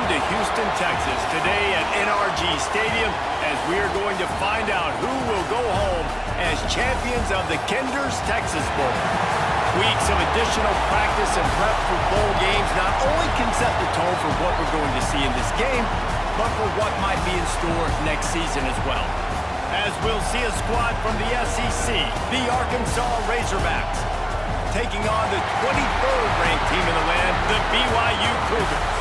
to Houston, Texas, today at NRG Stadium as we are going to find out who will go home as champions of the Kinder's Texas Bowl. Weeks of additional practice and prep for bowl games not only can set the tone for what we're going to see in this game, but for what might be in store next season as well. As we'll see a squad from the SEC, the Arkansas Razorbacks, taking on the 23rd ranked team in the land, the BYU Cougars.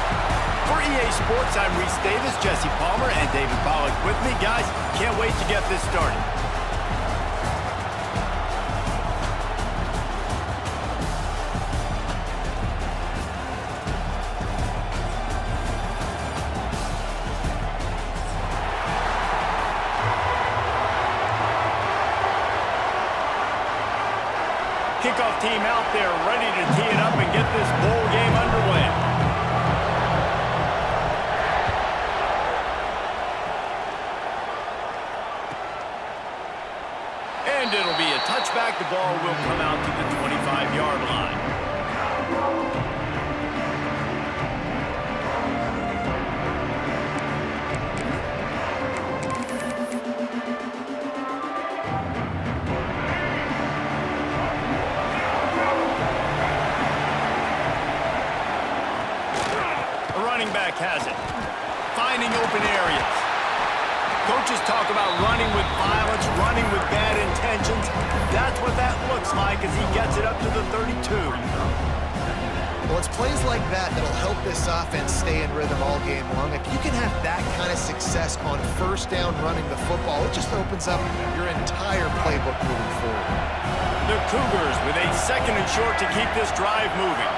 For EA Sports, I'm Reese Davis, Jesse Palmer, and David Pollack with me. Guys, can't wait to get this started. Kickoff team out there ready to tee it up and get this bowl game underway. And it'll be a touchback. The ball will come out to the 25-yard line. Back has it. Finding open areas. Coaches talk about running with violence, running with bad intentions. That's what that looks like as he gets it up to the 32. Well, it's plays like that that'll help this offense stay in rhythm all game long. If you can have that kind of success on first down running the football, it just opens up your entire playbook moving forward. The Cougars with a second and short to keep this drive moving.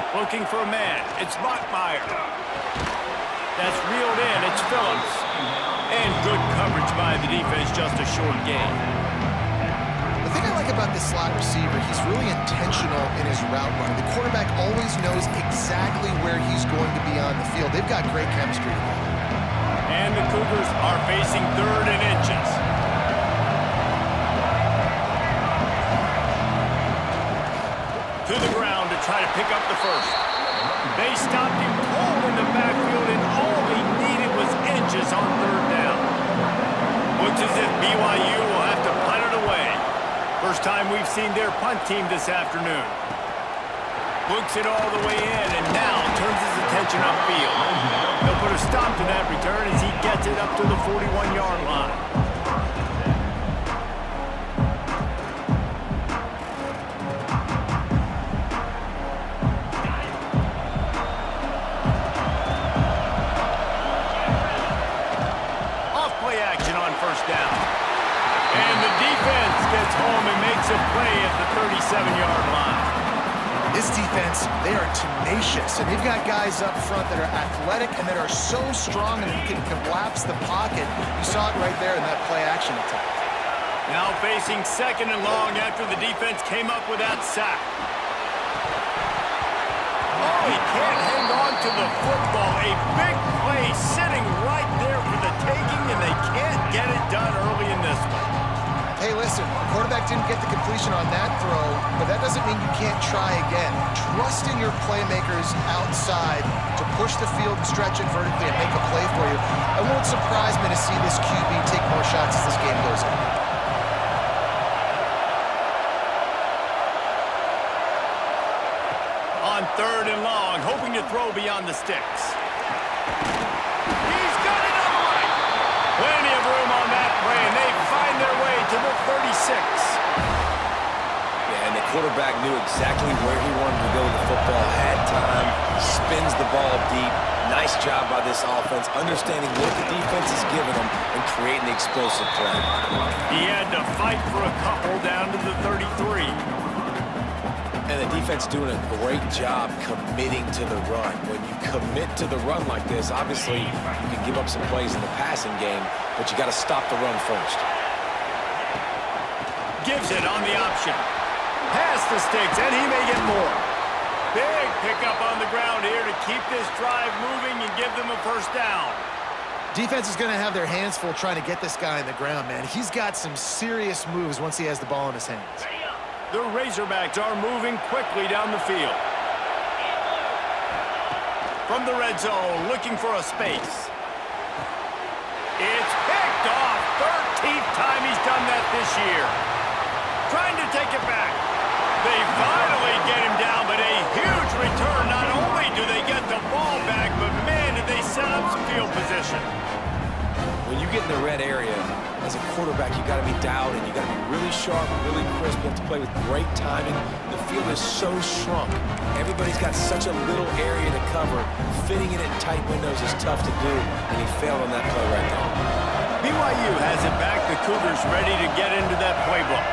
Looking for a man. It's Bachmeier. That's reeled in. It's Phillips. And good coverage by the defense, just a short gain. The thing I like about this slot receiver, he's really intentional in his route running. The quarterback always knows exactly where he's going to be on the field. They've got great chemistry together. And the Cougars are facing 3rd and inches. To the ground to try to pick up the first. They stopped him cold in the backfield, and all he needed was inches on 3rd down. Looks as if BYU will have to punt it away. First time we've seen their punt team this afternoon. Looks it all the way in, and now turns his attention upfield. He'll put a stop to that return as he gets it up to the 41-yard line. A play at the 37-yard line. This defense, they are tenacious, and they've got guys up front that are athletic and that are so strong and can collapse the pocket. You saw it right there in that play-action attack. Now facing 2nd and long after the defense came up with that sack. Oh, he can't hang on to the football. A big play sitting right there for the taking, and they can't get it done early in this one. Hey, listen, the quarterback didn't get the completion on that throw, but that doesn't mean you can't try again. Trust in your playmakers outside to push the field and stretch it vertically and make a play for you. It won't surprise me to see this QB take more shots as this game goes on. On 3rd and long, hoping to throw beyond the sticks. He's got it on the right. Plenty of room on that play, and they find their way to the 36. Yeah, and the quarterback knew exactly where he wanted to go with the football, had time, spins the ball deep. Nice job by this offense, understanding what the defense is giving them and creating the explosive play. He had to fight for a couple down to the 33. And the defense doing a great job committing to the run. When you commit to the run like this, obviously you can give up some plays in the passing game, but you got to stop the run first. Gives it on the option. Past the sticks, and he may get more. Big pickup on the ground here to keep this drive moving and give them a first down. Defense is going to have their hands full trying to get this guy on the ground, man. He's got some serious moves once he has the ball in his hands. The Razorbacks are moving quickly down the field. from the red zone, looking for a space. It's picked off. 13th time he's done that this year. Trying to take it back. They finally get him down, but a huge return. Not only do they get the ball back, but man, did they set up some field position. When you get in the red area, as a quarterback, you got to be dialed in. You got to be really sharp, really crisp. You have to play with great timing. The field is so shrunk. Everybody's got such a little area to cover. Fitting it in tight windows is tough to do, and he failed on that play right there. BYU has it back. The Cougars ready to get into that playbook.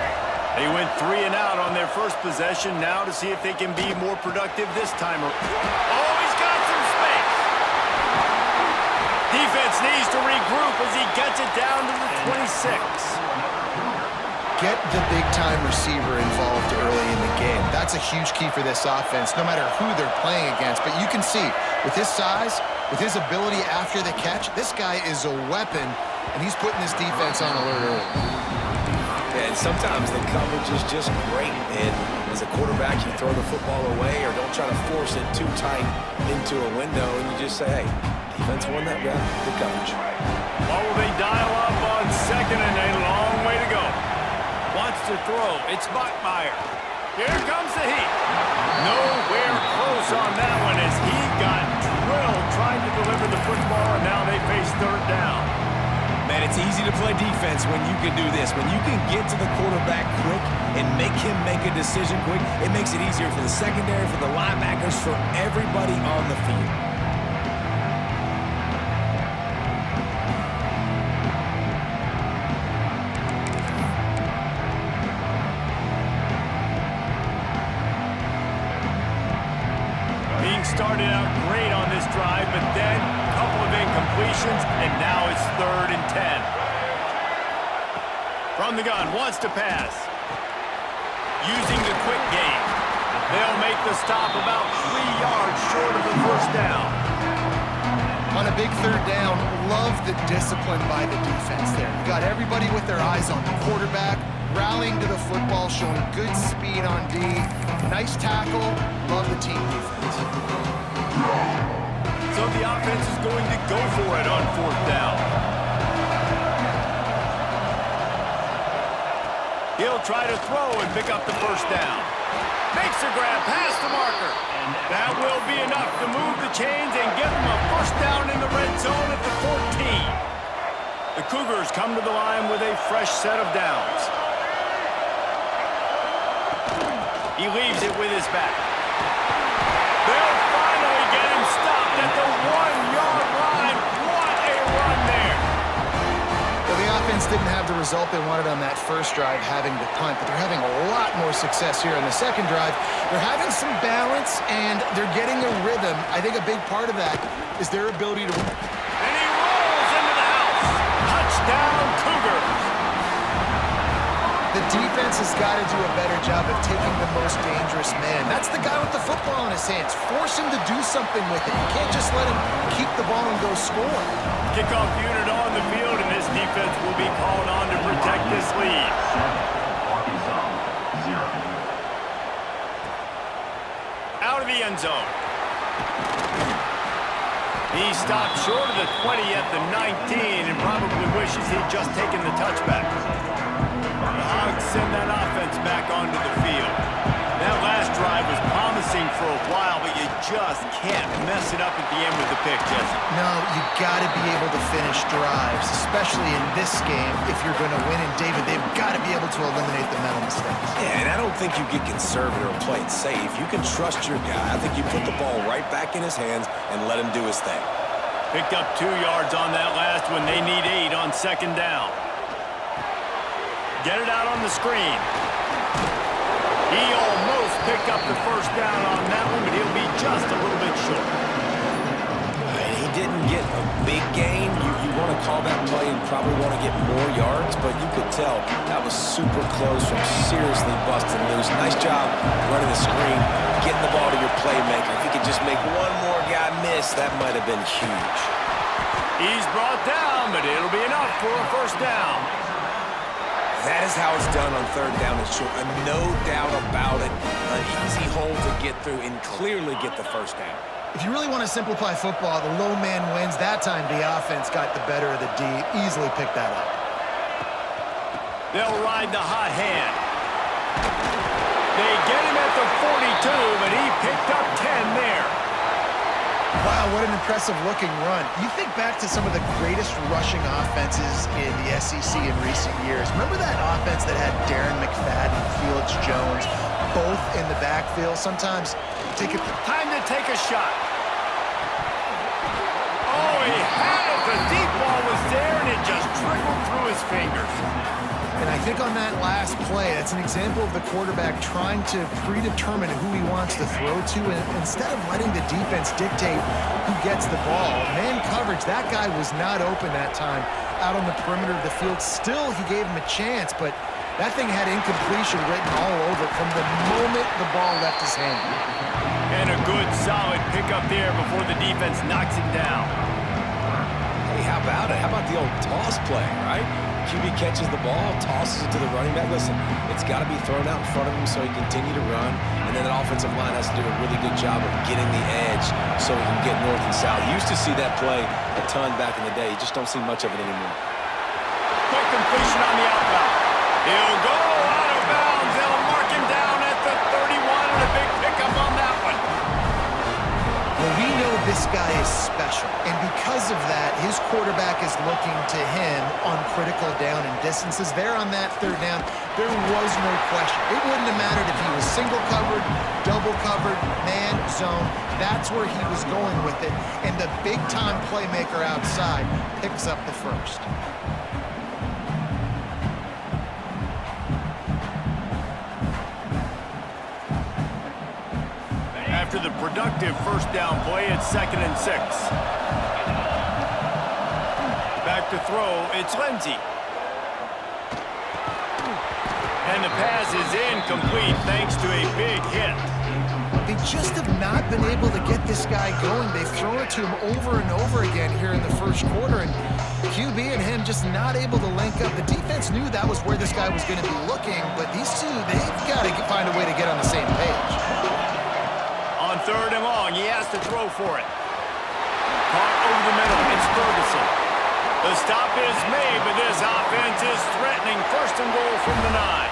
They went 3 and out on their first possession. Now to see if they can be more productive this time. Oh, he's got some space. Defense needs to regroup as he gets it down to the 26. Get the big-time receiver involved early in the game. That's a huge key for this offense, no matter who they're playing against. But you can see, with his size, with his ability after the catch, this guy is a weapon, and he's putting this defense on alert early. And sometimes the coverage is just great. And as a quarterback, you throw the football away or don't try to force it too tight into a window, and you just say, hey, defense won that round. Good coverage. What will they dial up on second and a long way to go? Wants to throw. It's Bachmeier. Here comes the heat. Nowhere close on that one as he got drilled trying to deliver the football, and now they face third down. Man, it's easy to play defense when you can do this. When you can get to the quarterback quick and make him make a decision quick, it makes it easier for the secondary, for the linebackers, for everybody on the field. Being started out great on this drive, but then a couple of incompletions, and now it's 3rd and 10. From the gun, wants to pass. Using the quick game. They'll make the stop about 3 yards short of the first down. On a big third down, love the discipline by the defense there. You got everybody with their eyes on the quarterback, rallying to the football, showing good speed on D. Nice tackle. Love the team defense. So the offense is going to go for it on 4th down. He'll try to throw and pick up the first down. Makes a grab past the marker. That will be enough to move the chains and give them a first down in the red zone at the 14. The Cougars come to the line with a fresh set of downs. He leaves it with his back. They'll finally get him stopped at the 1-yard line. What a run there. Well, the offense didn't have the result they wanted on that first drive, having to punt, but they're having a lot more success here on the second drive. They're having some balance, and they're getting a rhythm. I think a big part of that is their ability to... And he rolls into the house. Touchdown, Cougars. The defense has got to do a better job of taking the most dangerous man. That's the guy with the football in his hands. Force him to do something with it. You can't just let him keep the ball and go score. Kickoff unit on the field, and this defense will be called on to protect this lead. Out of the end zone. He stopped short of the 20 at the 19 and probably wishes he'd just taken the touchback. The Hogs send that offense back onto the field. That last drive was promising for a while, but you just can't mess it up at the end with the pick, Jesse. No, you got to be able to finish drives, especially in this game if you're going to win. And David, they've got to be able to eliminate the mental mistakes. Yeah, and I don't think you get conservative or play it safe. You can trust your guy. I think you put the ball right back in his hands and let him do his thing. Picked up 2 yards on that last one. They need 8 on second down. Get it out on the screen. He almost picked up the first down on that one, but he'll be just a little bit short. He didn't get a big gain. You want to call that play and probably want to get more yards, but you could tell that was super close from seriously busting loose. Nice job running the screen, getting the ball to your playmaker. If he could just make one more guy miss, that might have been huge. He's brought down, but it'll be enough for a first down. That is how it's done on third down and short. No doubt about it. An easy hole to get through and clearly get the first down. If you really want to simplify football, the low man wins. That time, the offense got the better of the D. Easily picked that up. They'll ride the hot hand. They get him at the 42, but he picked up 10 there. Wow, what an impressive-looking run. You think back to some of the greatest rushing offenses in the SEC in recent years. Remember that offense that had Darren McFadden, Felix Jones, both in the backfield? Sometimes take it. Time to take a shot. Oh, he had it. The deep ball was there, and it just trickled through his fingers. And I think on that last play, that's an example of the quarterback trying to predetermine who he wants to throw to, and instead of letting the defense dictate who gets the ball. Man coverage, that guy was not open that time out on the perimeter of the field. Still, he gave him a chance, but that thing had incompletion written all over it from the moment the ball left his hand. And a good, solid pickup there before the defense knocks him down. Hey, how about it? How about the old toss play, right? QB catches the ball, tosses it to the running back. Listen, it's got to be thrown out in front of him so he can continue to run. And then that offensive line has to do a really good job of getting the edge so he can get north and south. You used to see that play a ton back in the day. You just don't see much of it anymore. Quick completion on the outbound. He'll go out of bounds. They'll mark him down at the 31, and a big pickup on that one. Well, we know this guy is special, and because of that, his quarterback is looking to him on critical down and distances. There on that third down, there was no question. It wouldn't have mattered if he was single covered, double covered, man, zone. That's where he was going with it, and the big-time playmaker outside picks up the first. After the productive first down play, it's 2nd and 6. Back to throw, it's Lindsey. And the pass is incomplete thanks to a big hit. They just have not been able to get this guy going. They've thrown it to him over and over again here in the first quarter, and QB and him just not able to link up. The defense knew that was where this guy was going to be looking, but these two, they've got to find a way to get on the same page. On 3rd and long, he has to throw for it. Caught over the middle, it's Ferguson. The stop is made, but this offense is threatening 1st and goal from the 9.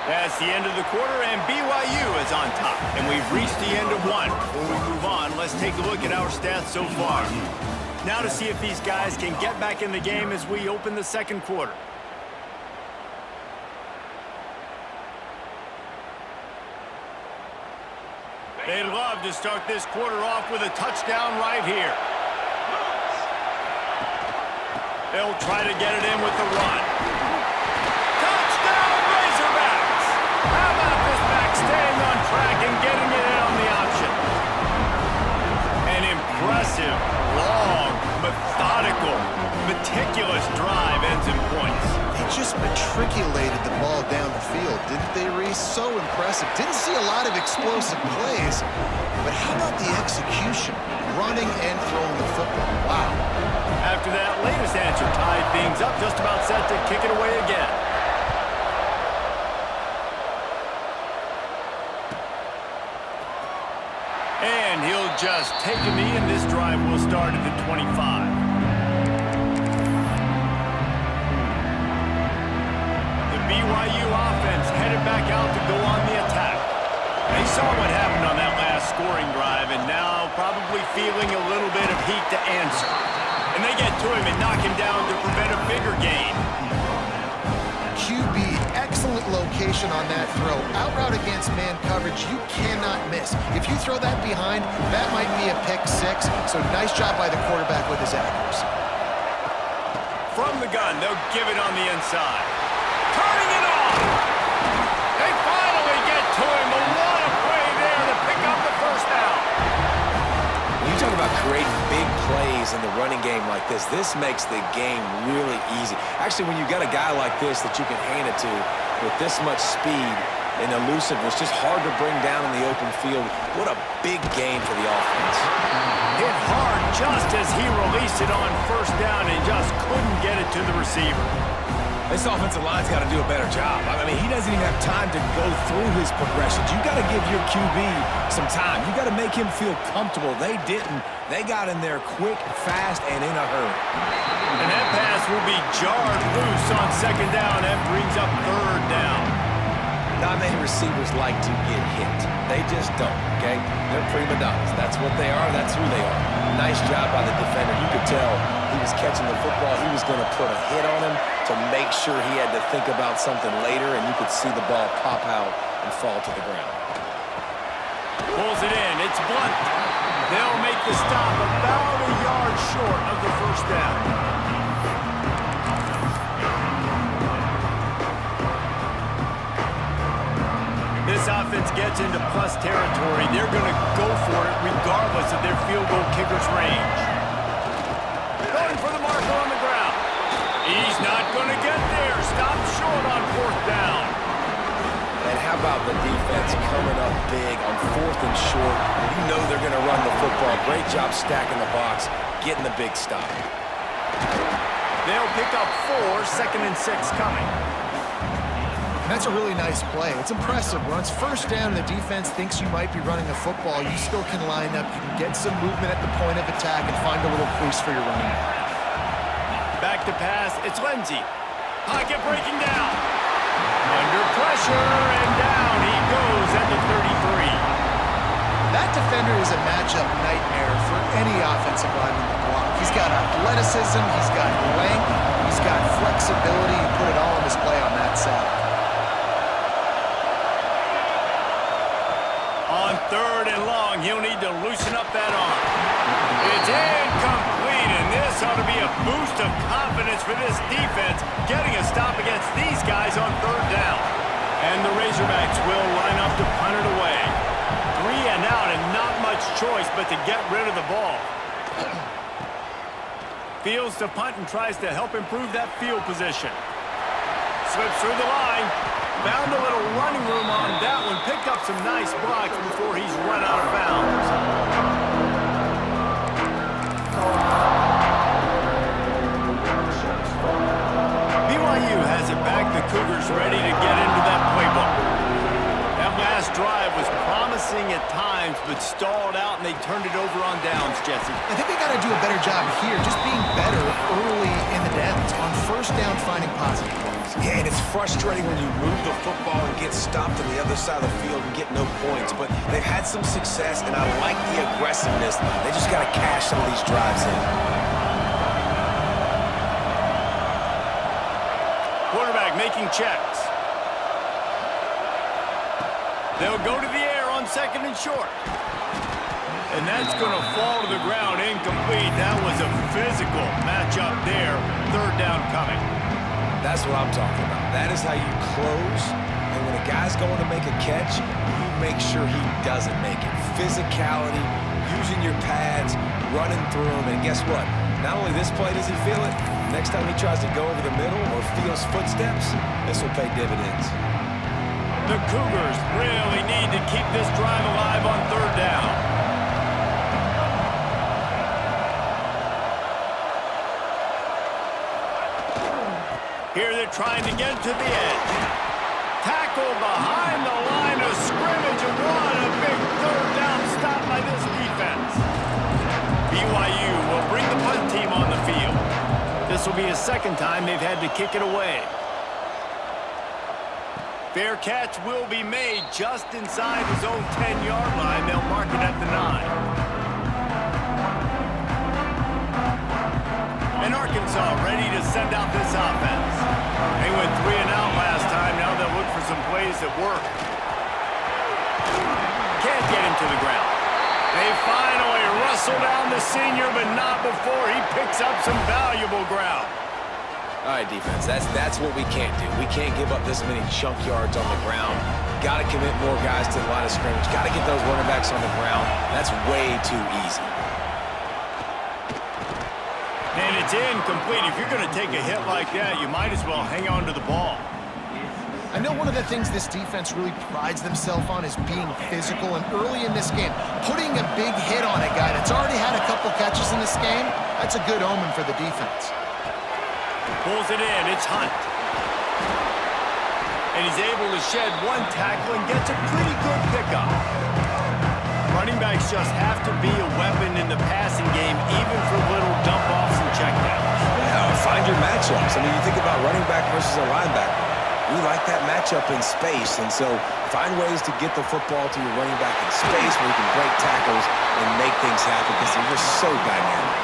That's the end of the quarter, and BYU is on top. And we've reached the end of one. Before we move on, let's take a look at our stats so far. Now to see if these guys can get back in the game as we open the second quarter. They'd love to start this quarter off with a touchdown right here. They'll try to get it in with the run. Touchdown, Razorbacks! How about this back staying on track and getting it in on the option? An impressive, long, methodical, meticulous drive ends in points. They just matriculated the ball down the field, didn't they, Reese? So impressive. Didn't see a lot of explosive plays, but how about the execution? Running and throwing the football. Wow. After that latest answer tied things up, just about set to kick it away again. And he'll just take a knee, and this drive will start at the 25. The BYU offense headed back out to go on the attack. They saw what happened on that last scoring drive, and now probably feeling a little bit of heat to answer. And they get to him and knock him down to prevent a bigger gain. QB, excellent location on that throw. Out route against man coverage, you cannot miss. If you throw that behind, that might be a pick six. So nice job by the quarterback with his accuracy. From the gun, they'll give it on the inside. Turning it off! They finally get to him, but what a play there to pick up the first down. When you talk about creating big plays in the running game like this makes the game really easy. Actually, when you've got a guy like this that you can hand it to with this much speed, and elusiveness, just hard to bring down in the open field. What a big game for the offense. Hit hard just as he released it on first down and just couldn't get it to the receiver. This offensive line's got to do a better job. I mean, he doesn't even have time to go through his progressions. You got to give your QB some time. You got to make him feel comfortable. They didn't. They got in there quick, fast, and in a hurry. And that pass will be jarred loose on second down. That brings up third down. Not many receivers like to get hit. They just don't, okay? They're prima donnas. That's what they are. That's who they are. Nice job by the defender. You could tell he was catching the football. He was going to put a hit on him to make sure he had to think about something later, and you could see the ball pop out and fall to the ground. Pulls it in. It's Blunt. They'll make the stop about a yard short of the first down. This offense gets into plus territory. They're going to go for it regardless of their field goal kicker's range. Going for the marker on the ground. He's not going to get there. Stop short on fourth down. And how about the defense coming up big on fourth and short? You know they're going to run the football. Great job stacking the box, getting the big stop. They'll pick up 4, 2nd and 6 coming. And that's a really nice play. It's impressive. When it's first down and the defense thinks you might be running the football, you still can line up. You can get some movement at the point of attack and find a little crease for your running back. Back to pass. It's Lindsey. Pocket breaking down. Under pressure and down he goes at the 33. That defender is a matchup nightmare for any offensive lineman to block. He's got athleticism. He's got length. He's got flexibility. You put it all on display on that side. On 3rd and long, he'll need to loosen up that arm. It's incomplete, and this ought to be a boost of confidence for this defense, getting a stop against these guys on 3rd down. And the Razorbacks will line up to punt it away. 3 and out, and not much choice but to get rid of the ball. Fields to punt and tries to help improve that field position. Slips through the line. Found a little running room on that one. Picked up some nice blocks before he's run out of bounds. BYU has it back. The Cougars ready to get into that playbook. That last drive was promising at times, but stalled out, and they turned it over on downs, Jesse. I think they got to do a better job here, just being better early in the downs. On first down, finding positive plays. Yeah, and it's frustrating when you move the football and get stopped on the other side of the field and get no points. But they've had some success, and I like the aggressiveness. They just got to cash some of these drives in. Quarterback making checks. They'll go to the air on 2nd and short. And that's going to fall to the ground incomplete. That was a physical matchup there. 3rd down coming. That's what I'm talking about. That is how you close. And when a guy's going to make a catch, you make sure he doesn't make it. Physicality, using your pads, running through them. And guess what? Not only this play does he feel it, next time he tries to go over the middle or feels footsteps, this will pay dividends. The Cougars really need to keep this drive alive on 3rd down. Here they're trying to get to the edge. Tackle behind the line of scrimmage, and what a big 3rd down stop by this defense. BYU will bring the punt team on the field. This will be the 2nd time they've had to kick it away. Fair catch will be made just inside his own 10-yard line. They'll mark it at the 9. And Arkansas ready to send out this offense. They went 3 and out last time. Now they'll look for some plays that work. Can't get him to the ground. They finally wrestle down the senior, but not before he picks up some valuable ground. All right, defense, that's what we can't do. We can't give up this many chunk yards on the ground. Got to commit more guys to the line of scrimmage. Got to get those running backs on the ground. That's way too easy. And it's incomplete. If you're going to take a hit like that, you might as well hang on to the ball. I know one of the things this defense really prides themselves on is being physical, and early in this game, putting a big hit on a guy that's already had a couple catches in this game, that's a good omen for the defense. Pulls it in, it's Hunt. And he's able to shed one tackle and gets a pretty good pickup. Running backs just have to be a weapon in the passing game, even for little dump-offs and checkdowns. Yeah, find your matchups. I mean, you think about running back versus a linebacker. We like that matchup in space, and so find ways to get the football to your running back in space where you can break tackles and make things happen because they're just so dynamic.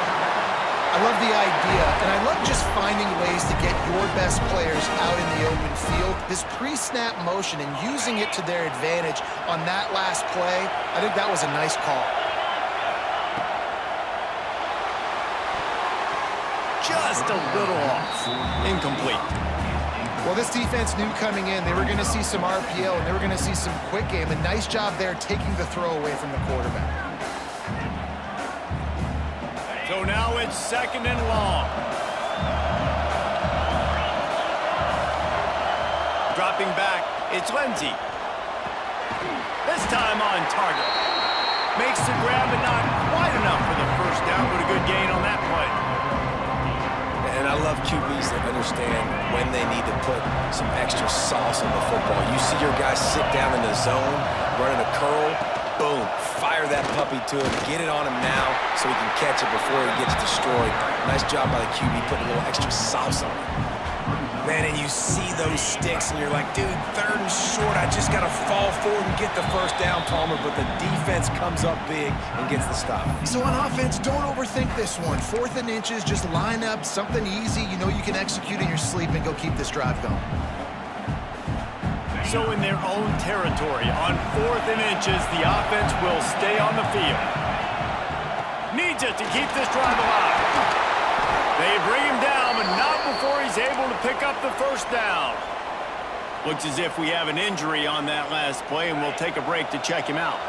I love the idea, and I love just finding ways to get your best players out in the open field. This pre-snap motion and using it to their advantage on that last play, I think that was a nice call. Just a little off. Incomplete. Well, this defense knew coming in they were going to see some RPO and they were going to see some quick game. A nice job there taking the throw away from the quarterback. So now it's 2nd and long. Dropping back, it's Lindsey. This time on target. Makes the grab, but not quite enough for the first down, but a good gain on that play. And I love QBs that understand when they need to put some extra sauce on the football. You see your guys sit down in the zone, running a curl, boom, fire that puppy to him, get it on him now so he can catch it before he gets destroyed. Nice job by the QB putting a little extra sauce on it. Man, and you see those sticks, and you're like, dude, 3rd and short. I just got to fall forward and get the first down, Palmer. But the defense comes up big and gets the stop. So on offense, don't overthink this one. 4th and inches, just line up something easy you know you can execute in your sleep and go keep this drive going. So in their own territory, on 4th and inches, the offense will stay on the field. Needs it to keep this drive alive. They bring him down, but not before he's able to pick up the first down. Looks as if we have an injury on that last play, and we'll take a break to check him out.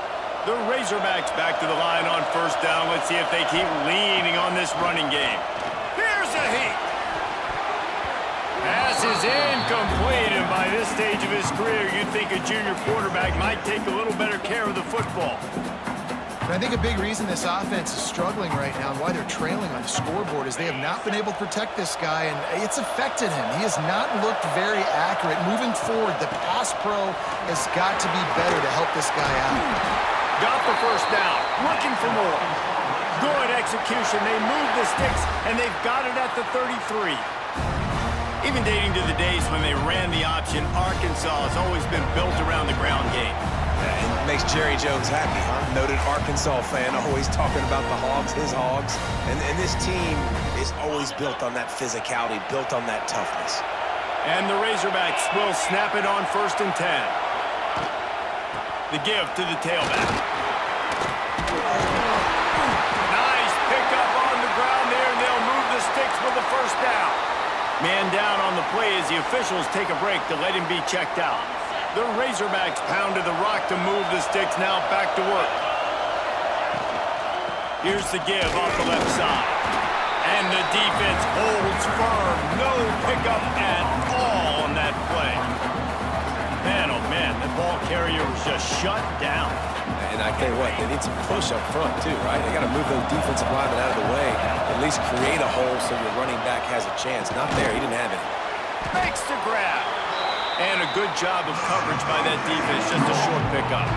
The Razorbacks back to the line on 1st down. Let's see if they keep leaning on this running game. Here's a heat. Pass is incomplete, and by this stage of his career, you'd think a junior quarterback might take a little better care of the football. And I think a big reason this offense is struggling right now and why they're trailing on the scoreboard is they have not been able to protect this guy, and it's affected him. He has not looked very accurate. Moving forward, the pass pro has got to be better to help this guy out. Got the first down, looking for more. Good execution. They move the sticks, and they've got it at the 33. Even dating to the days when they ran the option, Arkansas has always been built around the ground game. It makes Jerry Jones happy, huh? Noted Arkansas fan, always talking about the Hogs, his Hogs. And this team is always built on that physicality, built on that toughness. And the Razorbacks will snap it on 1st and 10. The give to the tailback. Nice pickup on the ground there, and they'll move the sticks with the first down. Man down on the play as the officials take a break to let him be checked out. The Razorbacks pounded the rock to move the sticks, now back to work. Here's the give off the left side. And the defense holds firm. No pickup at all on that play. Man, oh man, the ball carrier was just shut down. And I tell you what, they need some push up front too, right? They got to move those defensive linemen out of the way, at least create a hole so your running back has a chance. Not there, he didn't have it. Makes the grab. And a good job of coverage by that defense, just a short pickup.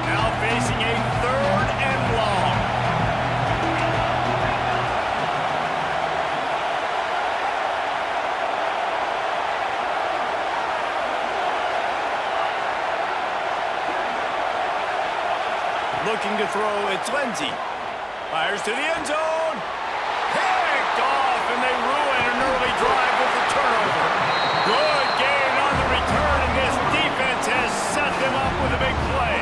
Now facing a 3rd and long. Looking to throw, it's Lindsey. Fires to the end zone. Picked off, and they ruin an early drive with the turnover. Good gain on the return, and this defense has set them up with a big play.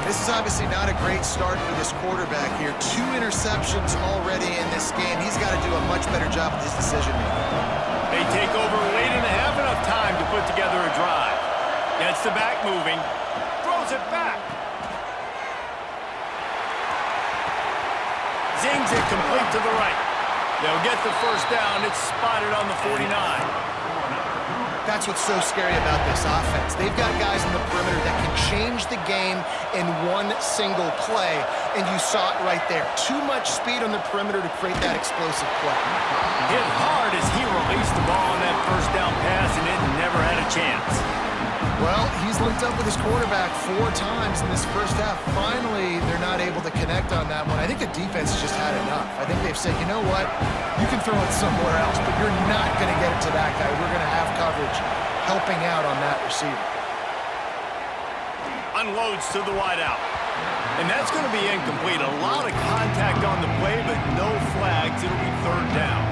This is obviously not a great start for this quarterback here. 2 interceptions already in this game. He's got to do a much better job with his decision-making. They take over late and have enough time to put together a drive. Gets the back moving. Throws it back. Sings it complete to the right. They'll get the first down. It's spotted on the 49. That's what's so scary about this offense. They've got guys in the perimeter that can change the game in one single play, and you saw it right there. Too much speed on the perimeter to create that explosive play. Hit hard as he released the ball on that first down pass, and it never had a chance. Well, he's linked up with his quarterback 4 times in this first half. Finally, they're not able to connect on that one. I think the defense has just had enough. I think they've said, you know what? You can throw it somewhere else, but you're not going to get it to that guy. We're going to have coverage helping out on that receiver. Unloads to the wideout. And that's going to be incomplete. A lot of contact on the play, but no flags. It'll be third down.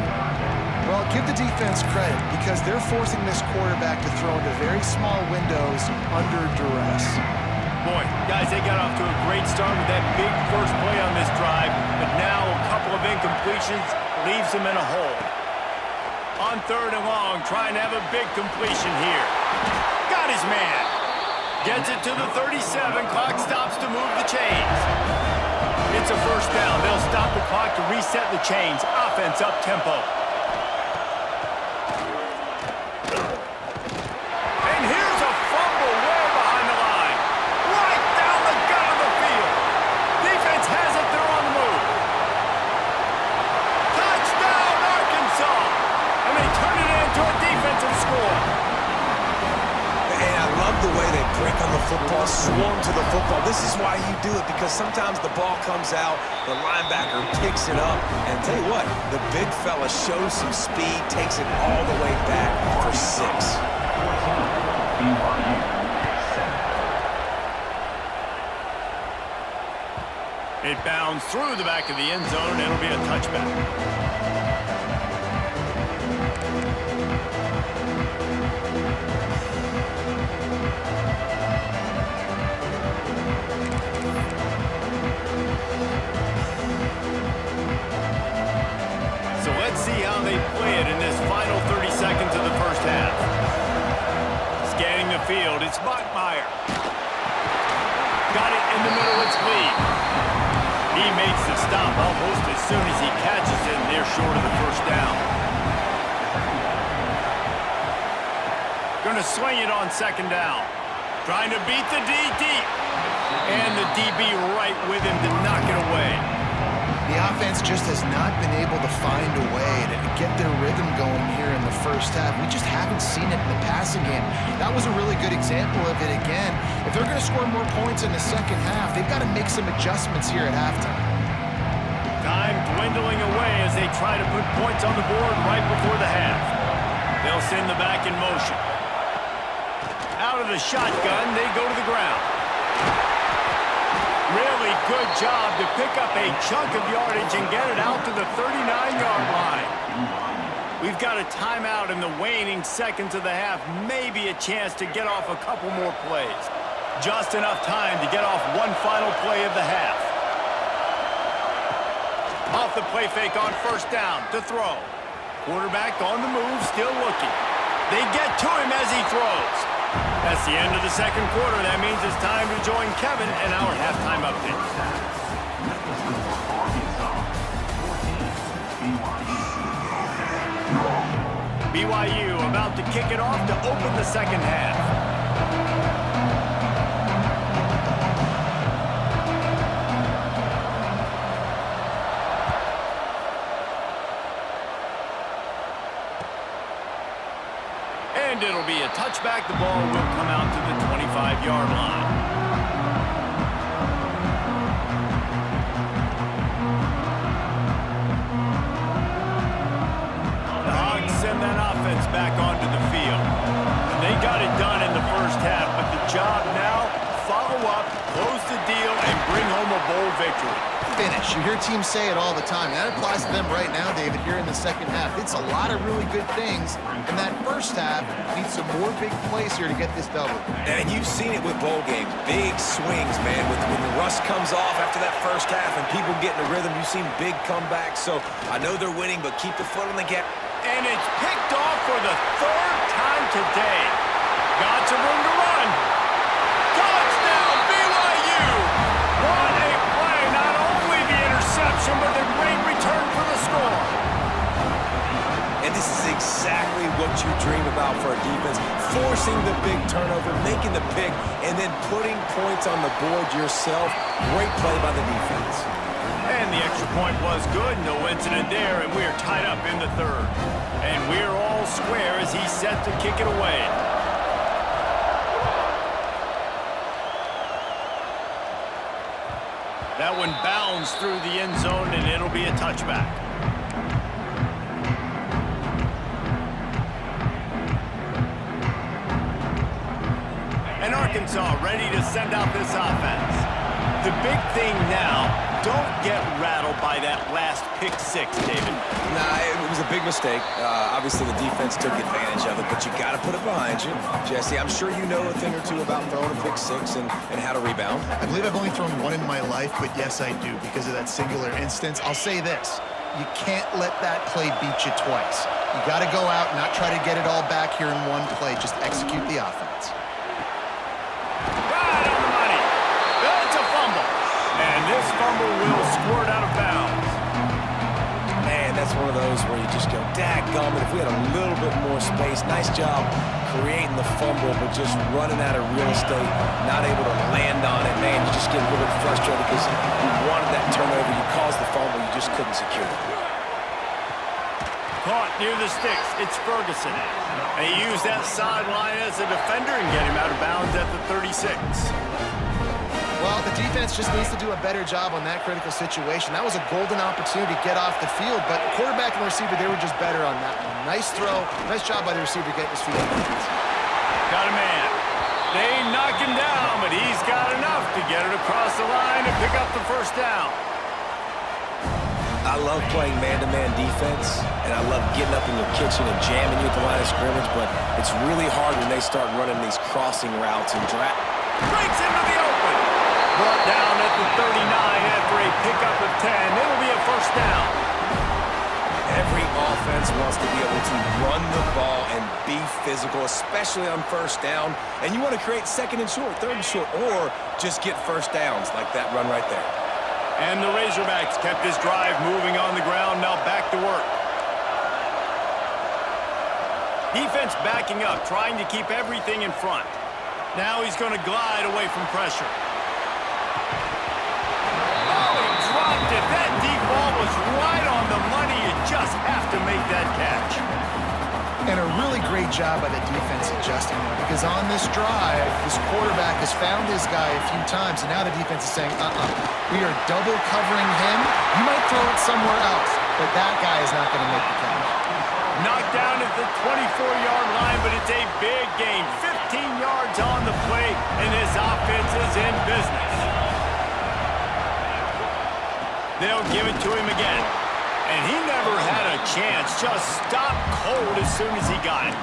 Well, give the defense credit because they're forcing this quarterback to throw into very small windows under duress. Boy, guys, they got off to a great start with that big first play on this drive, but now a couple of incompletions leaves them in a hole. On third and long, trying to have a big completion here. Got his man. Gets it to the 37. Clock stops to move the chains. It's a first down. They'll stop the clock to reset the chains. Offense up tempo. Football, swarm to the football. This is why you do it, because sometimes the ball comes out, the linebacker picks it up, and tell you what, the big fella shows some speed, takes it all the way back for 6. It bounds through the back of the end zone, and it'll be a touchback. Field, it's Bachmeier. Got it in the middle, it's Lee. He makes the stop almost as soon as he catches it, and they're short of the first down. Gonna swing it on second down. Trying to beat the D deep. And the DB right with him to knock it away. The offense just has not been able to find a way to get their rhythm going here in the first half. We just haven't seen it in the passing game. That was a really good example of it again. If they're going to score more points in the second half, they've got to make some adjustments here at halftime. Time dwindling away as they try to put points on the board right before the half. They'll send the back in motion. Out of the shotgun, they go to the ground. Really good job to pick up a chunk of yardage and get it out to the 39-yard line. We've got a timeout in the waning seconds of the half. Maybe a chance to get off a couple more plays. Just enough time to get off one final play of the half. Off the play fake on first down to throw. Quarterback on the move, still looking. They get to him as he throws. That's the end of the second quarter. That means it's time to join Kevin in our halftime update. BYU about to kick it off to open the second half. And it'll be a touchback. The ball will come out to the 25-yard line. The Hogs send that offense back onto the field. And they got it done in the first half, but the job now, follow up, close the deal, and bring home a bowl victory. Finish. You hear teams say it all the time. That applies to them right now, David, here in the second half. It's a lot of really good things. And that first half needs some more big plays here to get this double. And you've seen it with bowl games. Big swings, man. When the rust comes off after that first half and people get in the rhythm, you've seen big comebacks. So I know they're winning, but keep the foot on the gas. And it's picked off for the third time today. Got some room to run. Touchdown, BYU! What a play. Not only the interception, but the great what you dream about for a defense. Forcing the big turnover, making the pick, and then putting points on the board yourself. Great play by the defense. And the extra point was good. No incident there, and we are tied up in the third. And we're all square as he's set to kick it away. That one bounds through the end zone, and it'll be a touchback. And Arkansas ready to send out this offense. The big thing now, don't get rattled by that last pick six, David. Nah, it was a big mistake. Obviously, the defense took advantage of it, but you got to put it behind you. Jesse, I'm sure you know a thing or two about throwing a pick six and how to rebound. I believe I've only thrown one in my life, but yes, I do, because of that singular instance. I'll say this. You can't let that play beat you twice. You got to go out and not try to get it all back here in one play. Just execute the offense. Right on the money. That's a fumble. And this fumble will squirt out of bounds. Man, that's one of those where you just go, dadgummit, if we had a little bit more space. Nice job creating the fumble, but just running out of real estate, not able to land on it. Man, you just get a little bit frustrated because you wanted that turnover. You caused the fumble, you just couldn't secure it. Caught near the sticks. It's Ferguson. And he used that sideline as a defender and get him out of bounds at the 36. Well, the defense just needs to do a better job on that critical situation. That was a golden opportunity to get off the field, but the quarterback and the receiver, they were just better on that one. Nice throw. Nice job by the receiver getting his feet on the defense. Got a man. They knock him down, but he's got enough to get it across the line and pick up the first down. I love playing man-to-man defense, and I love getting up in your kitchen and jamming you at the line of scrimmage, but it's really hard when they start running these crossing routes and Breaks into the open. Brought down at the 39 after a pickup of 10. It'll be a first down. Every offense wants to be able to run the ball and be physical, especially on first down, and you want to create second and short, third and short, or just get first downs like that run right there. And the Razorbacks kept this drive moving on the ground, now back to work. Defense backing up, trying to keep everything in front. Now he's going to glide away from pressure. Oh, he dropped it. That deep ball was right on the money. You just have to make that catch. And a really great job by the defense adjusting there, because on this drive, this quarterback has found his guy a few times, and now the defense is saying, we are double covering him. You might throw it somewhere else, but that guy is not going to make the catch. Knocked down at the 24-yard line, but it's a big gain. 15 yards on the play, and this offense is in business. They'll give it to him again. And he never had a chance. Just stopped cold as soon as he got it.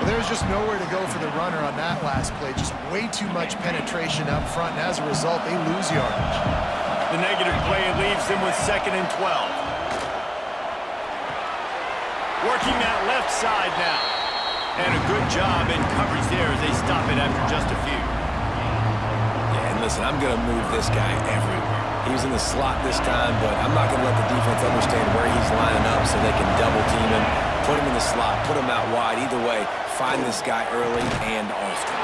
Well, there's just nowhere to go for the runner on that last play. Just way too much penetration up front, and as a result, they lose yardage. The negative play leaves them with 2nd and 12. Working that left side now. And a good job in coverage there as they stop it after just a few. Yeah, and listen, I'm going to move this guy everywhere. He was in the slot this time, but I'm not going to let the defense understand where he's lining up so they can double team him, put him in the slot, put him out wide. Either way, find this guy early and often.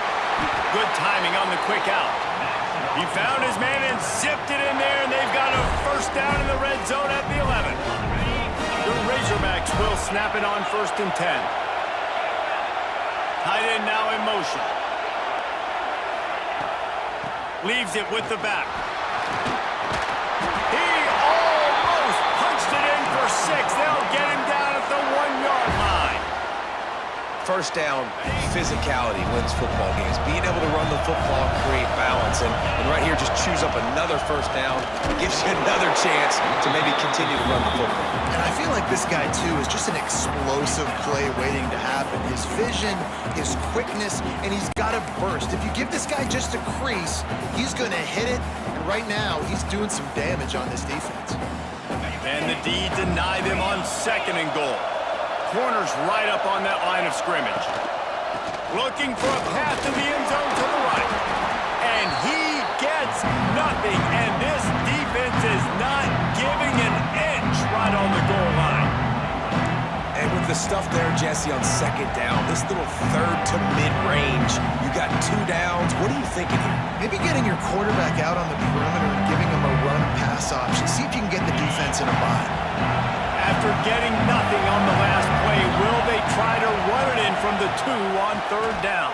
Good timing on the quick out. He found his man and zipped it in there, and they've got a first down in the red zone at the 11. The Razorbacks will snap it on 1st and 10. Tight end now in motion. Leaves it with the back. He almost punched it in for 6. They'll get him down at the 1-yard line. First down, physicality wins football games. Being able to run the football, create balance, and right here just choose up another first down, gives you another chance to maybe continue to run the football. And I feel like this guy, too, is just an explosive play waiting to happen. His vision, his quickness, and he's got a burst. If you give this guy just a crease, he's going to hit it, and right now he's doing some damage on this defense. And the D deny them on 2nd and goal. Corner's right up on that line of scrimmage. Looking for a path to the end zone to the right. And he gets nothing. And this defense is not giving an inch right on the goal line. And with the stuff there, Jesse, on second down, this little third to mid-range, you got 2 downs. What are you thinking here? Maybe getting your quarterback out on the perimeter and giving him a run-pass option. See if you can get the defense in a bind. After getting nothing on the last play, will they try to run it in from the 2 on third down?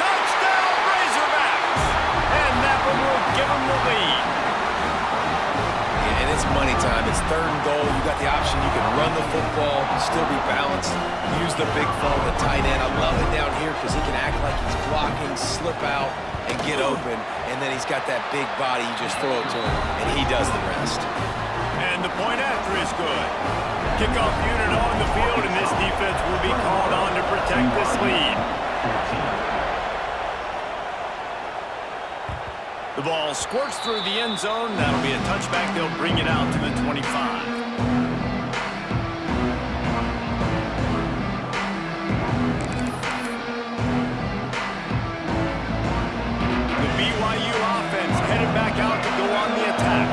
Touchdown, Razorbacks! And that one will give them the lead. And it's money time. It's third and goal. You got the option. You can run the football, still be balanced, use the big phone, the tight end. I love it down here because he can act like he's blocking, slip out, and get open. And then he's got that big body. You just throw it to him, and he does the rest. And the point after is good. Kickoff unit on the field, and this defense will be called on to protect this lead. The ball squirts through the end zone. That'll be a touchback. They'll bring it out to the 25. The BYU offense headed back out to go on the attack.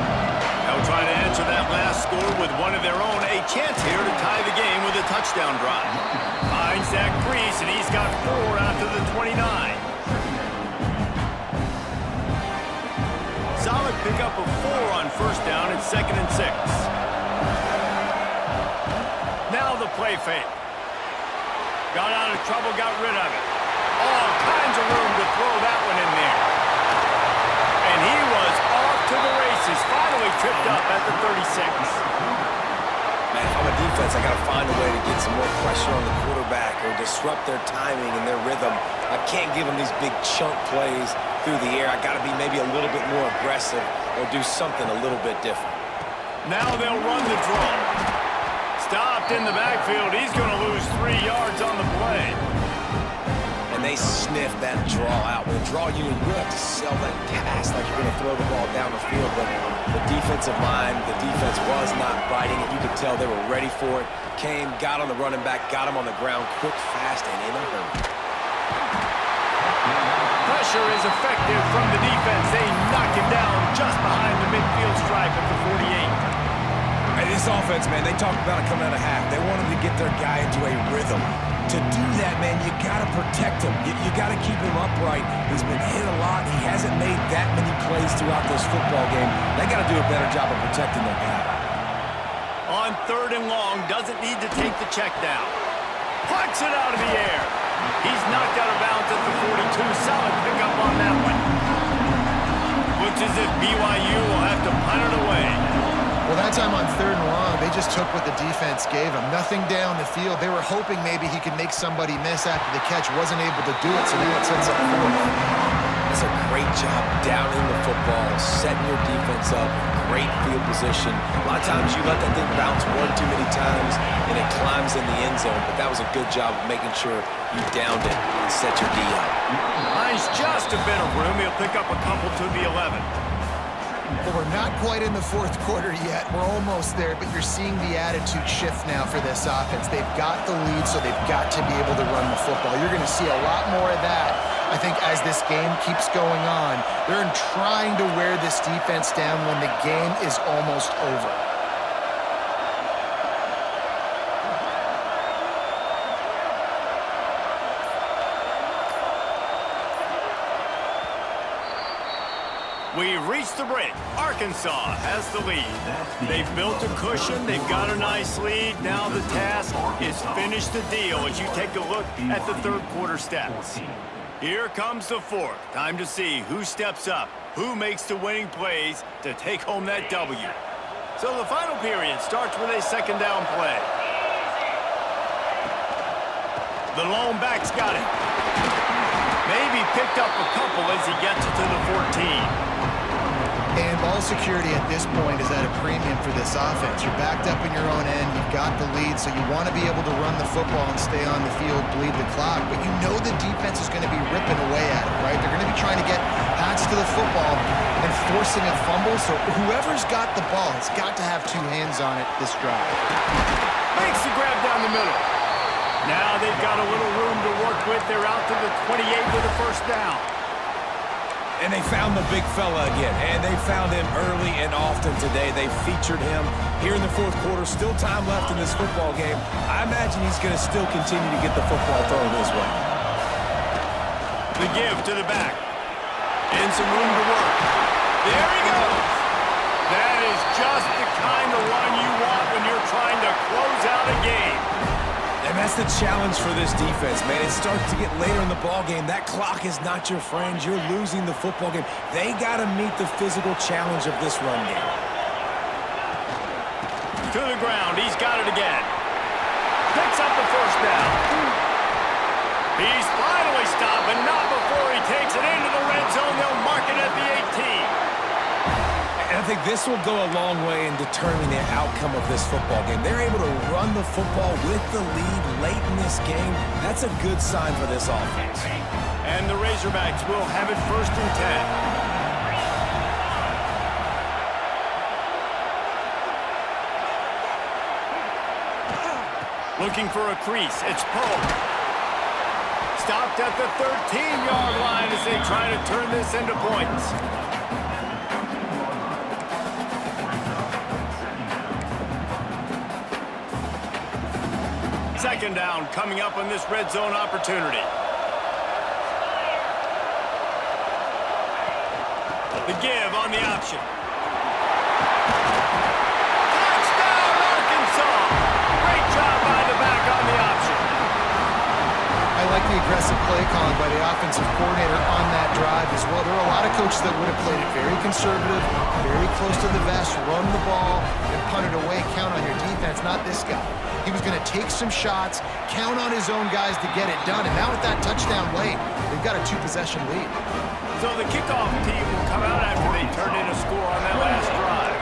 They'll try to answer that last score with one of their own. A chance here to tie the game with a touchdown drive. Finds Zach Priest, and he's got 4 after the 29. Solid pickup of 4 on first down and 2nd and 6. Now the play fake. Got out of trouble, got rid of it. All kinds of room to throw that one in there. And he was off to the races. Finally tripped up at the 36. Man, if I'm a defense, I got to find a way to get some more pressure on the quarterback or disrupt their timing and their rhythm. I can't give them these big chunk plays through the air. I got to be maybe a little bit more aggressive or do something a little bit different. Now they'll run the draw. Stopped in the backfield. He's going to lose 3 yards on the play. And they sniff that draw out. With a draw unit, you really have to sell that pass like you're going to throw the ball down the field. But the defensive line, the defense was not biting it. You could tell they were ready for it. Came, got on the running back, got him on the ground quick, fast, and in a hurry. Pressure is effective from the defense. They knock him down just behind the midfield stripe at the 48. Hey, this offense, man, they talked about it coming out of half. They wanted to get their guy into a rhythm. To do that, man, you got to protect him. You got to keep him upright. He's been hit a lot. He hasn't made that many plays throughout this football game. They got to do a better job of protecting their guy. On 3rd and long, doesn't need to take the check down. Puts it out of the air. He's knocked out of bounds at the 42. Solid pickup on that one. Looks as if BYU will have to punt it away. Well, that time on 3rd and long, they just took what the defense gave him. Nothing down the field. They were hoping maybe he could make somebody miss after the catch. Wasn't able to do it, so now it sets up 4th. That's a great job down in the football, setting your defense up, great field position. A lot of times you let that thing bounce 1 too many times, and it climbs in the end zone. But that was a good job of making sure you downed it and set your D up. Finds just a bit of room. He'll pick up a couple to the 11. Well, we're not quite in the 4th quarter yet. We're almost there, but you're seeing the attitude shift now for this offense. They've got the lead, so they've got to be able to run the football. You're going to see a lot more of that, I think, as this game keeps going on. They're trying to wear this defense down when the game is almost over. We've reached the break. Arkansas has the lead. They've built a cushion. They've got a nice lead. Now the task is finish the deal as you take a look at the 3rd quarter stats. Here comes the 4th. Time to see who steps up, who makes the winning plays to take home that W. So the final period starts with a 2nd down play. The lone back's got it. Maybe picked up a couple as he gets it to the 14. And ball security at this point is at a premium for this offense. You're backed up in your own end. You've got the lead, so you want to be able to run the football and stay on the field, bleed the clock. But you know the defense is going to be ripping away at it, right? They're going to be trying to get pads to the football and forcing a fumble. So whoever's got the ball has got to have 2 hands on it this drive. Makes the grab down the middle. Now they've got a little room to work with. They're out to the 28 with a 1st down. And they found the big fella again, and they found him early and often today. They featured him here in the fourth quarter. Still time left in this football game. I imagine he's going to still continue to get the football thrown his way. The give to the back. And some room to work. There he goes. That is just the kind of run you want when you're trying to close out a game. And that's the challenge for this defense, man. It starts to get later in the ball game. That clock is not your friend. You're losing the football game. They got to meet the physical challenge of this run game. To the ground. He's got it again. Picks up the first down. He's finally stopped, but not before he takes it into the red zone. They'll mark it at the 18. And I think this will go a long way in determining the outcome of this football game. They're able to run the football with the lead late in this game. That's a good sign for this offense. And the Razorbacks will have it 1st and 10. Looking for a crease. It's Poe. Stopped at the 13-yard line as they try to turn this into points. Second down coming up on this red zone opportunity. The give on the option. Touchdown, Arkansas! Great job by the back on the option. I like the aggressive play calling by the offensive coordinator on that drive as well. There are a lot of coaches that would have played it very conservative, very close to the vest, run the ball, and punt it away, count on your defense. Not this guy. He was going to take some shots, count on his own guys to get it done. And now with that touchdown late, they've got a 2-possession lead. So the kickoff team will come out after they turn in a score on that last drive.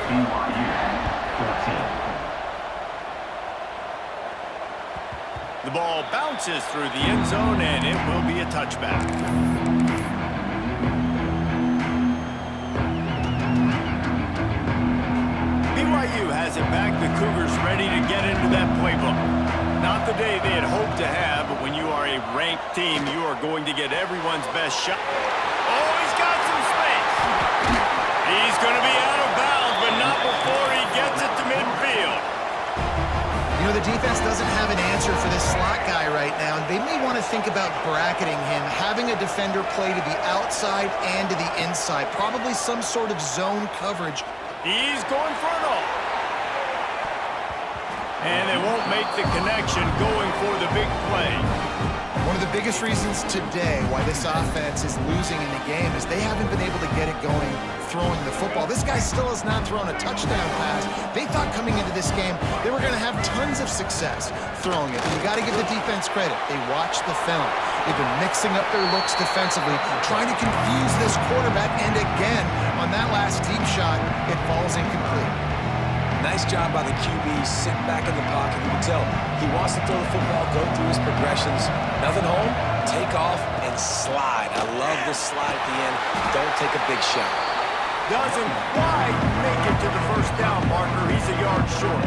The ball bounces through the end zone, and it will be a touchback. BYU has it back. The Cougars ready to get into that playbook. Not the day they had hoped to have, but when you are a ranked team, you are going to get everyone's best shot. Oh, he's got some space. He's going to be out of bounds, but not before he gets it to midfield. You know, the defense doesn't have an answer for this slot guy right now. They may want to think about bracketing him, having a defender play to the outside and to the inside. Probably some sort of zone coverage. He's going for it all. And they won't make the connection going for the big play. One of the biggest reasons today why this offense is losing in the game is they haven't been able to get it going throwing the football. This guy still has not thrown a touchdown pass. They thought coming into this game they were going to have tons of success throwing it. And you got to give the defense credit. They watched the film. They've been mixing up their looks defensively, trying to confuse this quarterback. And again, on that last deep shot, it falls incomplete. Nice job by the QB, sitting back in the pocket. You can tell he wants to throw the football, go through his progressions. Nothing home, take off, and slide. I love the slide at the end. Don't take a big shot. Doesn't quite make it to the first down marker. He's a yard short.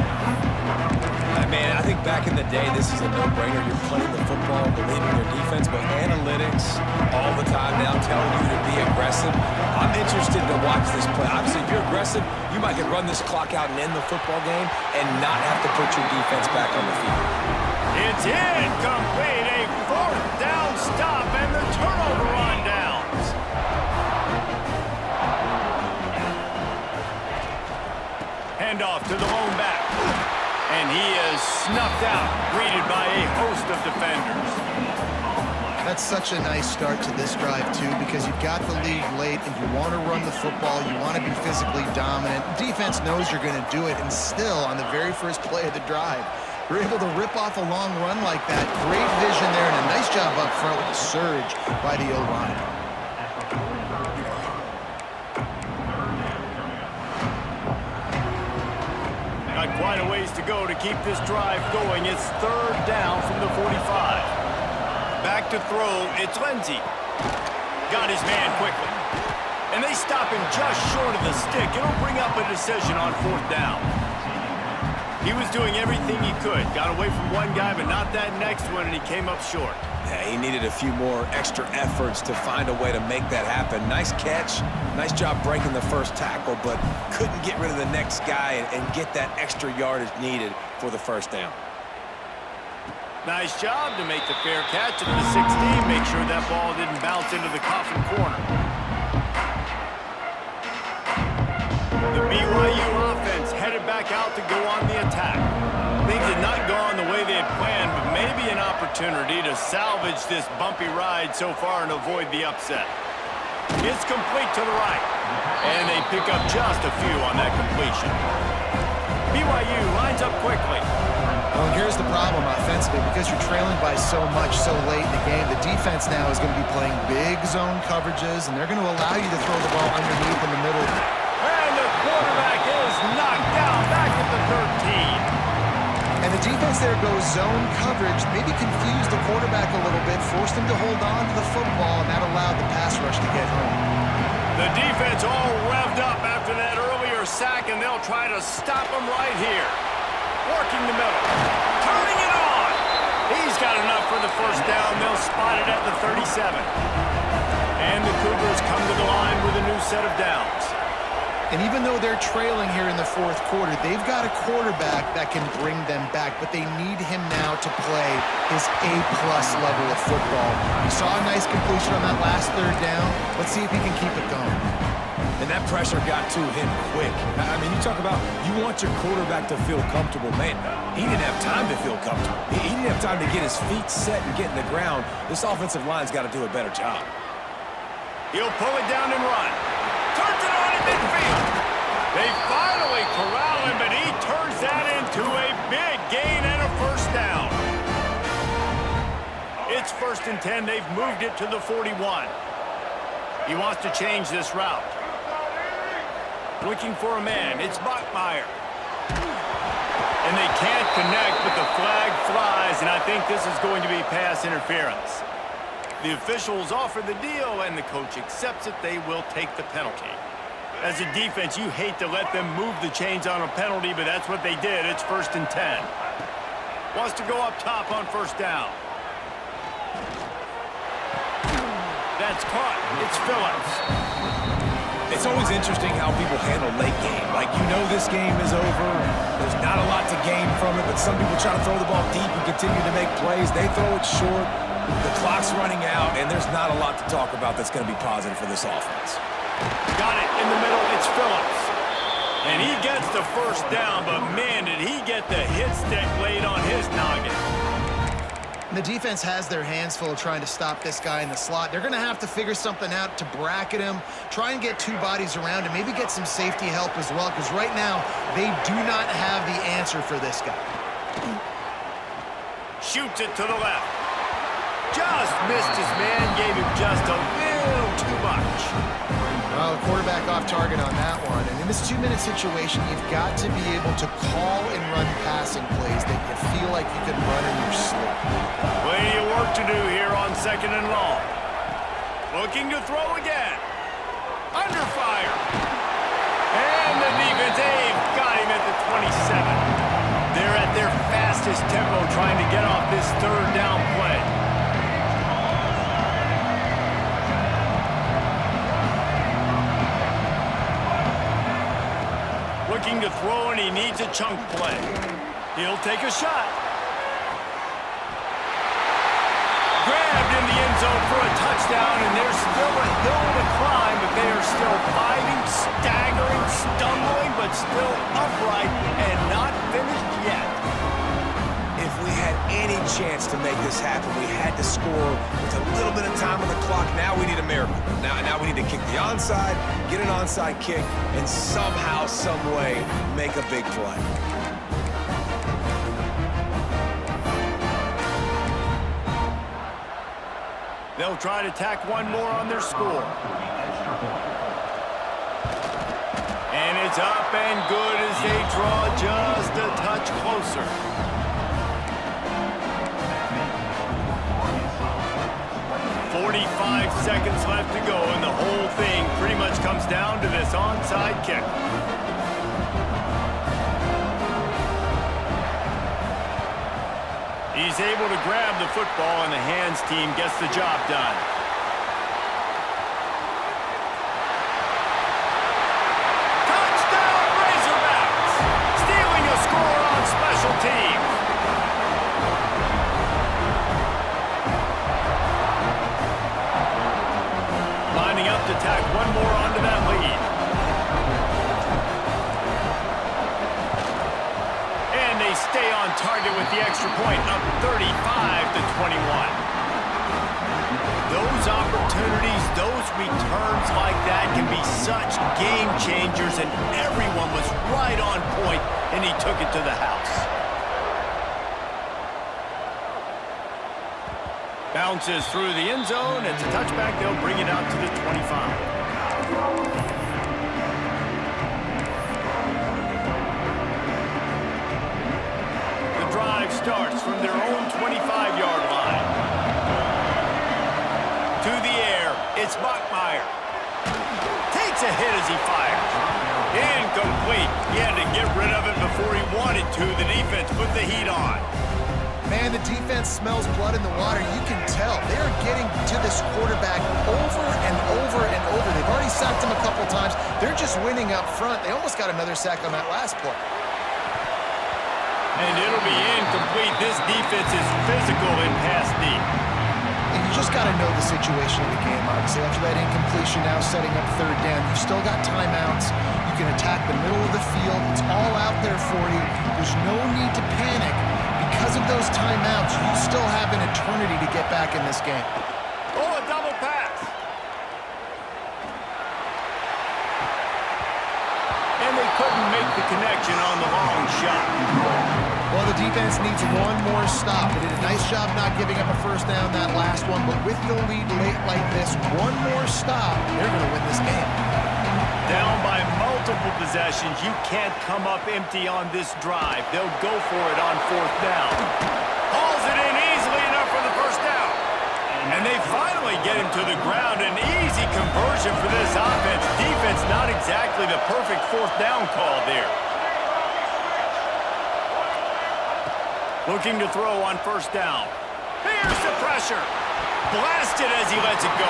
Man, I think back in the day, this is a no-brainer. You're playing the football, believing in your defense, but analytics all the time now telling you to be aggressive. I'm interested to watch this play. Obviously, if you're aggressive, you might could run this clock out and end the football game and not have to put your defense back on the field. It's incomplete. A 4th down stop and the turnover on downs. Handoff to the lone back. And he is snuffed out, greeted by a host of defenders. That's such a nice start to this drive, too, because you've got the lead late and you want to run the football. You want to be physically dominant. Defense knows you're going to do it, and still, on the very first play of the drive, you're able to rip off a long run like that. Great vision there, and a nice job up front with the surge by the O-line. Got quite a ways to go to keep this drive going. It's 3rd down from the 45. Back to throw, it's Lindsey. Got his man quickly. And they stop him just short of the stick. It'll bring up a decision on 4th down. He was doing everything he could. Got away from one guy, but not that next one, and he came up short. Yeah, he needed a few more extra efforts to find a way to make that happen. Nice catch. Nice job breaking the first tackle, but couldn't get rid of the next guy and get that extra yardage needed for the first down. Nice job to make the fair catch at the 16. Make sure that ball didn't bounce into the coffin corner. The BYU offense headed back out to go on the attack. Things had not gone the way they had planned, but maybe an opportunity to salvage this bumpy ride so far and avoid the upset. It's complete to the right, and they pick up just a few on that completion. BYU lines up quickly. Well, here's the problem offensively. Because you're trailing by so much so late in the game, the defense now is going to be playing big zone coverages, and they're going to allow you to throw the ball underneath in the middle. And the quarterback is knocked down back at the 13. And the defense there goes zone coverage, maybe confused the quarterback a little bit, forced him to hold on to the football, and that allowed the pass rush to get home. The defense all revved up after that earlier sack, and they'll try to stop him right here. Working the middle. Turning it on. He's got enough for the first down. They'll spot it at the 37. And the Cougars come to the line with a new set of downs. And even though they're trailing here in the fourth quarter, they've got a quarterback that can bring them back, but they need him now to play his A-plus level of football. We saw a nice completion on that last third down. Let's see if he can keep it going. And that pressure got to him quick. I mean, you talk about you want your quarterback to feel comfortable. Man, he didn't have time to feel comfortable. He didn't have time to get his feet set and get in the ground. This offensive line's got to do a better job. He'll pull it down and run. Turns it on in midfield. They finally corral him, but he turns that into a big gain and a first down. It's 1st and 10. They've moved it to the 41. He wants to change this route. Looking for a man. It's Bachmeier. And they can't connect, but the flag flies, and I think this is going to be pass interference. The officials offer the deal, and the coach accepts it. They will take the penalty. As a defense, you hate to let them move the chains on a penalty, but that's what they did. It's 1st and 10. Wants to go up top on first down. That's caught. It's Phillips. It's always interesting how people handle late game. Like, you know this game is over. There's not a lot to gain from it, but some people try to throw the ball deep and continue to make plays. They throw it short. The clock's running out, and there's not a lot to talk about that's going to be positive for this offense. Got it in the middle. It's Phillips. And he gets the first down, but man, did he get the hit stick laid on his noggin. And the defense has their hands full trying to stop this guy in the slot. They're going to have to figure something out to bracket him, try and get two bodies around him, maybe get some safety help as well, because right now they do not have the answer for this guy. Shoots it to the left. Just missed his man, gave him just a little too much. Well, the quarterback off target on that one. And in this 2-minute situation, you've got to be able to call and run passing plays that you feel like you can run in your sleep. Plenty of work to do here on 2nd and long. Looking to throw again. Under fire. And the defense, they've got him at the 27. They're at their fastest tempo trying to get off this third down play. Looking to throw, and he needs a chunk play. He'll take a shot. Grabbed in the end zone for a touchdown, and there's still a hill to climb, but they are still fighting, staggering, stumbling, but still upright and not finished yet. If we had any chance to make this happen, we had to score with a little bit of time on the clock. Now we need a miracle. Now we need to kick the onside, get an onside kick, and somehow, some way, make a big play. They'll try to tack one more on their score. And it's up and good as they draw just a touch closer. 45 seconds left to go, and the whole thing pretty much comes down to this onside kick. He's able to grab the football, and the hands team gets the job done. Touchdown, Razorbacks! Stealing a score on special teams. Lining up to tack one more onto that lead. And they stay on target with the extra point, up 35-21. Those opportunities, those returns like that can be such game changers, and everyone was right on point, and he took it to the house. Bounces through the end zone. It's a touchback. They'll bring it out to the 25. Drive starts from their own 25-yard line. To the air, it's Bachmeier. Takes a hit as he fires. Incomplete. He had to get rid of it before he wanted to. The defense put the heat on. Man, the defense smells blood in the water. You can tell. They are getting to this quarterback over and over and over. They've already sacked him a couple times. They're just winning up front. They almost got another sack on that last play. And it'll be incomplete. This defense is physical in pass deep. And you just got to know the situation of the game, obviously. After that incompletion, now setting up third down. You've still got timeouts. You can attack the middle of the field. It's all out there for you. There's no need to panic. Because of those timeouts, you still have an eternity to get back in this game. Oh, a double pass. And they couldn't make the connection on the long shot. Well, the defense needs one more stop. They did a nice job not giving up a first down that last one, but with the lead late like this, one more stop, they're going to win this game. Down by multiple possessions, you can't come up empty on this drive. They'll go for it on fourth down. Hauls it in easily enough for the first down. And they finally get him to the ground. An easy conversion for this offense. Defense not exactly the perfect fourth down call there. Looking to throw on first down. Here's the pressure. Blasted as he lets it go.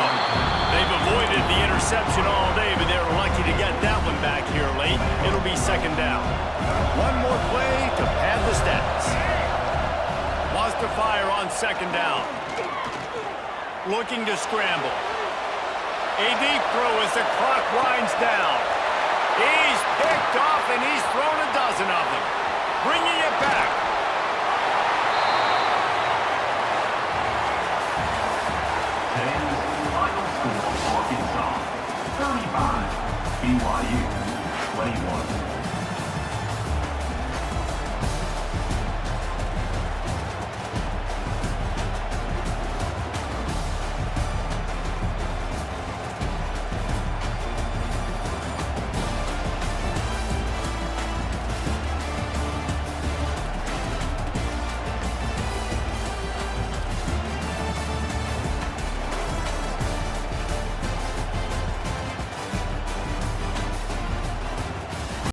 They've avoided the interception all day, but they're lucky to get that one back here late. It'll be second down. One more play to pad the stats. Wants to fire on second down. Looking to scramble. A deep throw as the clock winds down. He's picked off, and he's thrown a dozen of them. Bringing it back. Arkansas 35, BYU 21.